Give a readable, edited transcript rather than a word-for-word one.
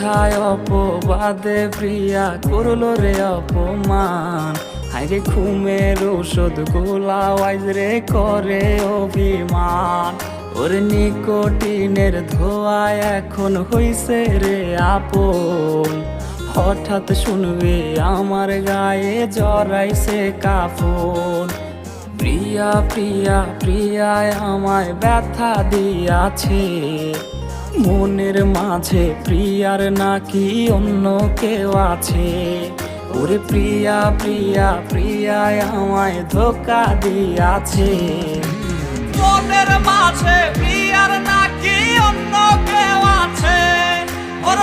মিথ্যায় অপবাদে প্রিয়া করলো রে অপমান। হায়রে ঘুমের ওষুধ গোলাওয়াইজ রে করে অভিমান। ওর নিকোটিনের ধোঁয়ায় এখন হইছে রে আপন। হঠাৎ শুনবে আমার গায়ে জড়াইছে কাফন। প্রিয়া প্রিয়া প্রিয়ায় আমায় ব্যথা দিয়াছে, মনের মাঝে প্রিয়ার নাকি অন্য কেউ আছে। ওরে প্রিয়া প্রিয়া প্রিয়ায় আমায় ধোঁকা দিয়াছে, মনের মাঝে প্রিয়ার নাকি অন্য কেউ আছে। ওর